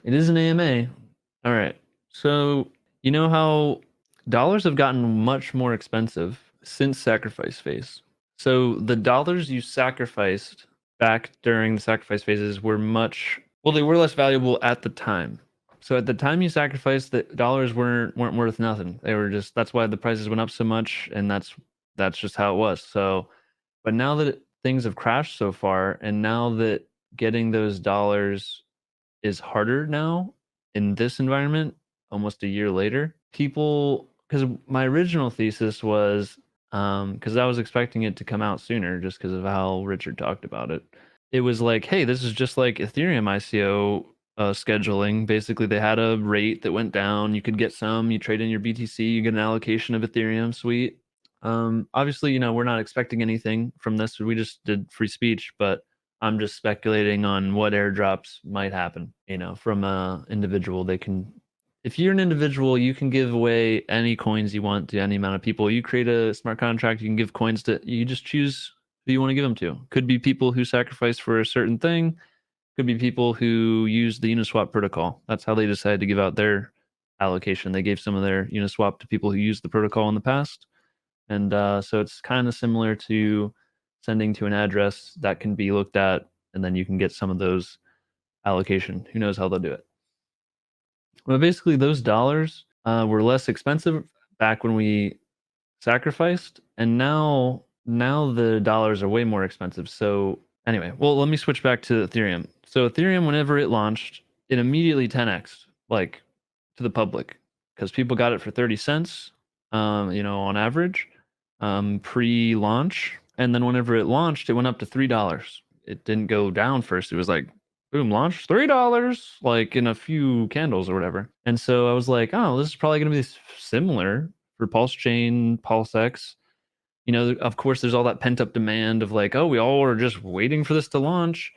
It is an AMA. All right. So, you know how dollars have gotten much more expensive since sacrifice phase. So, the dollars you sacrificed back during the sacrifice phases were they were less valuable at the time. So, at the time you sacrificed, the dollars weren't worth nothing. They were just that's why the prices went up so much, and that's just how it was. So, but now that things have crashed so far, and now that getting those dollars is harder now in this environment, almost a year later. People, because my original thesis was, because I was expecting it to come out sooner, just because of how Richard talked about it. It was like, hey, this is just like Ethereum ICO scheduling. Basically, they had a rate that went down. You could get some. You trade in your BTC. You get an allocation of Ethereum. Sweet. Obviously, we're not expecting anything from this. We just did free speech, but I'm just speculating on what airdrops might happen, from a individual. If you're an individual, you can give away any coins you want to any amount of people. You create a smart contract, you can give coins you just choose who you want to give them to. Could be people who sacrifice for a certain thing, could be people who use the Uniswap protocol. That's how they decided to give out their allocation. They gave some of their Uniswap to people who used the protocol in the past. And so it's kind of similar to sending to an address that can be looked at, and then you can get some of those allocation. Who knows how they'll do it? But basically, those dollars were less expensive back when we sacrificed, and now the dollars are way more expensive. So anyway, well, let me switch back to Ethereum. So Ethereum, whenever it launched, it immediately 10x, like, to the public, because people got it for 30 cents, on average, pre-launch. And then whenever it launched, it went up to $3. It didn't go down first. It was like, boom, launch $3, like in a few candles or whatever. And so I was like, oh, this is probably going to be similar for PulseChain, pulsex. Of course, there's all that pent up demand of like, oh, we all are just waiting for this to launch,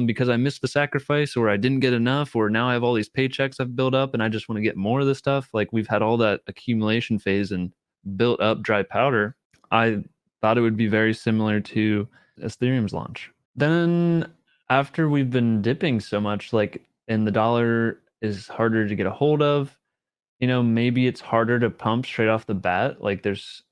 because I missed the sacrifice, or I didn't get enough, or now I have all these paychecks I've built up and I just want to get more of this stuff. Like, we've had all that accumulation phase and built up dry powder. I thought it would be very similar to Ethereum's launch. Then after we've been dipping so much, like, and the dollar is harder to get a hold of, maybe it's harder to pump straight off the bat. Like, that's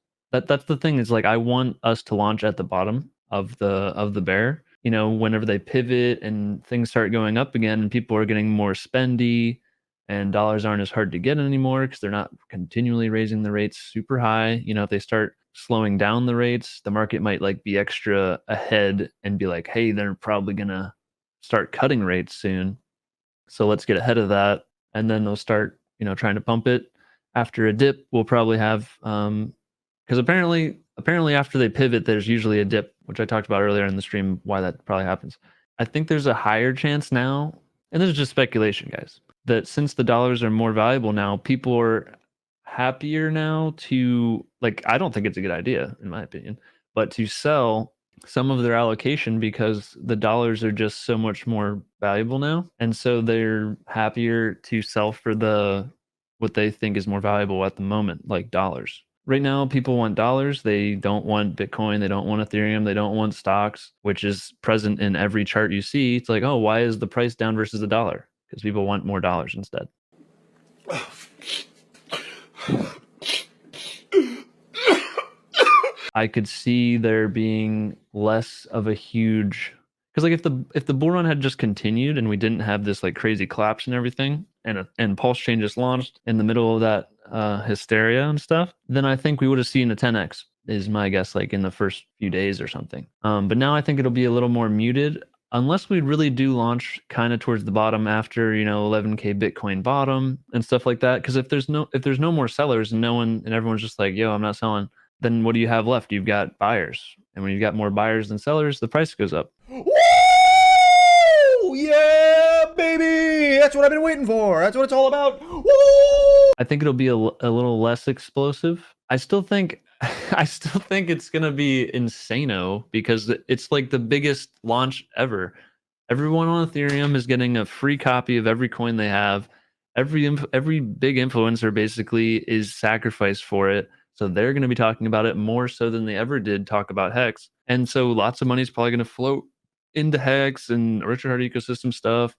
the thing, is like, I want us to launch at the bottom of the bear. Whenever they pivot and things start going up again and people are getting more spendy and dollars aren't as hard to get anymore because they're not continually raising the rates super high. If they start slowing down the rates, the market might like be extra ahead and be like, hey, they're probably gonna start cutting rates soon, so let's get ahead of that. And then they'll start trying to pump it. After a dip, we'll probably have because apparently after they pivot, there's usually a dip, which I talked about earlier in the stream, why that probably happens. I think there's a higher chance now, and this is just speculation, guys, that since the dollars are more valuable now, people are happier now to, like, I don't think it's a good idea, in my opinion, but to sell some of their allocation because the dollars are just so much more valuable now. And so they're happier to sell for what they think is more valuable at the moment, like dollars. Right now, people want dollars. They don't want Bitcoin. They don't want Ethereum. They don't want stocks, which is present in every chart you see. It's like, oh, why is the price down versus the dollar? Because people want more dollars instead. I could see there being less of a huge, because like if the bull run had just continued and we didn't have this like crazy collapse and everything, and PulseChain just launched in the middle of that hysteria and stuff, then I think we would have seen a 10x, is my guess, like in the first few days or something. But now I think it'll be a little more muted, unless we really do launch kind of towards the bottom after 11K Bitcoin bottom and stuff like that. Because if there's no more sellers and everyone's just like, yo, I'm not selling, then what do you have left? You've got buyers, and when you've got more buyers than sellers, the price goes up. Woo! Yeah, baby! That's what I've been waiting for. That's what it's all about. Woo! I think it'll be a little less explosive. I still think it's gonna be insano because it's like the biggest launch ever. Everyone on Ethereum is getting a free copy of every coin they have. Every big influencer basically is sacrificed for it. So they're going to be talking about it more so than they ever did talk about Hex. And so lots of money is probably going to float into Hex and Richard Heart ecosystem stuff.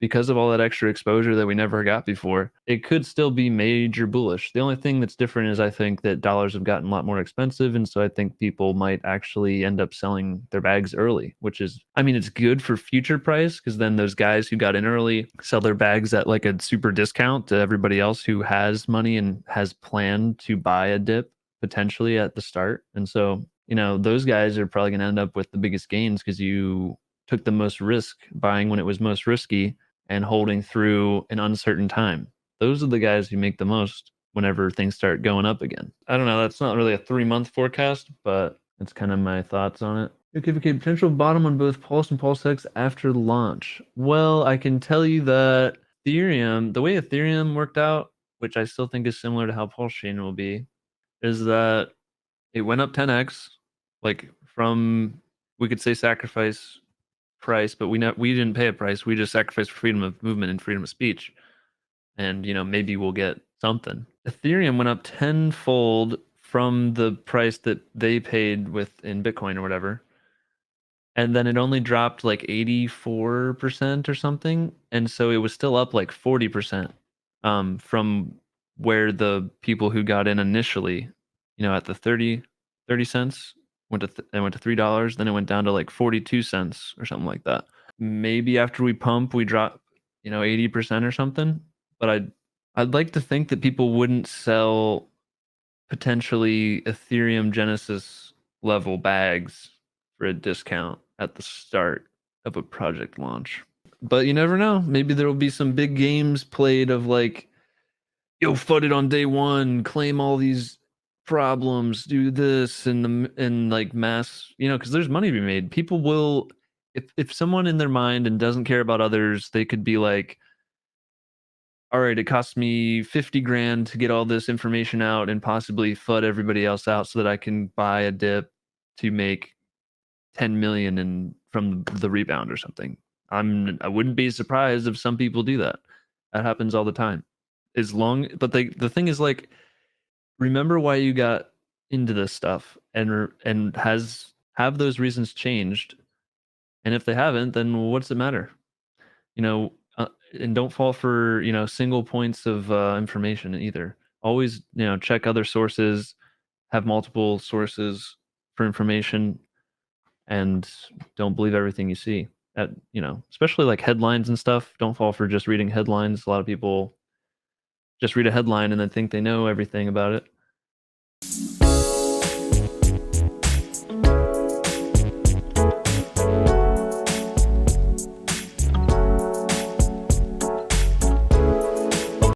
because of all that extra exposure that we never got before, it could still be major bullish. The only thing that's different is I think that dollars have gotten a lot more expensive. And so I think people might actually end up selling their bags early, which is, I mean, it's good for future price because then those guys who got in early sell their bags at like a super discount to everybody else who has money and has planned to buy a dip potentially at the start. And so, you know, those guys are probably going to end up with the biggest gains because you took the most risk buying when it was most risky and holding through an uncertain time. Those are the guys who make the most whenever things start going up again. I don't know. That's not really a 3-month forecast, but it's kind of my thoughts on it. Okay, potential bottom on both Pulse and PulseX after launch. Well, I can tell you that Ethereum, the way Ethereum worked out, which I still think is similar to how PulseChain will be, is that it went up 10x, like from, we could say sacrifice price, but we didn't pay a price. We just sacrificed for freedom of movement and freedom of speech. And, you know, maybe we'll get something. Ethereum went up tenfold from the price that they paid in Bitcoin or whatever. And then it only dropped like 84% or something. And so it was still up like 40% from where the people who got in initially, you know, at the 30 cents went to $3, then it went down to like 42 cents or something like that. Maybe after we pump we drop, you know, 80% or something, but I'd like to think that people wouldn't sell potentially Ethereum Genesis level bags for a discount at the start of a project launch. But you never know, maybe there will be some big games played of like, yo, FUD it on day one, claim all these problems, do this, and like mass, you know, because there's money to be made. People will, if someone in their mind and doesn't care about others, they could be like, all right, it cost me 50 grand to get all this information out and possibly FUD everybody else out so that I can buy a dip to make 10 million from the rebound or something. I wouldn't be surprised if some people do that. That happens all the time. But the thing is, like, remember why you got into this stuff, and have those reasons changed? And if they haven't, then what's it matter? You know, and don't fall for, you know, single points of information either. Always, you know, check other sources, have multiple sources for information, and don't believe everything you see. You know, especially like headlines and stuff. Don't fall for just reading headlines. A lot of people just read a headline and then think they know everything about it.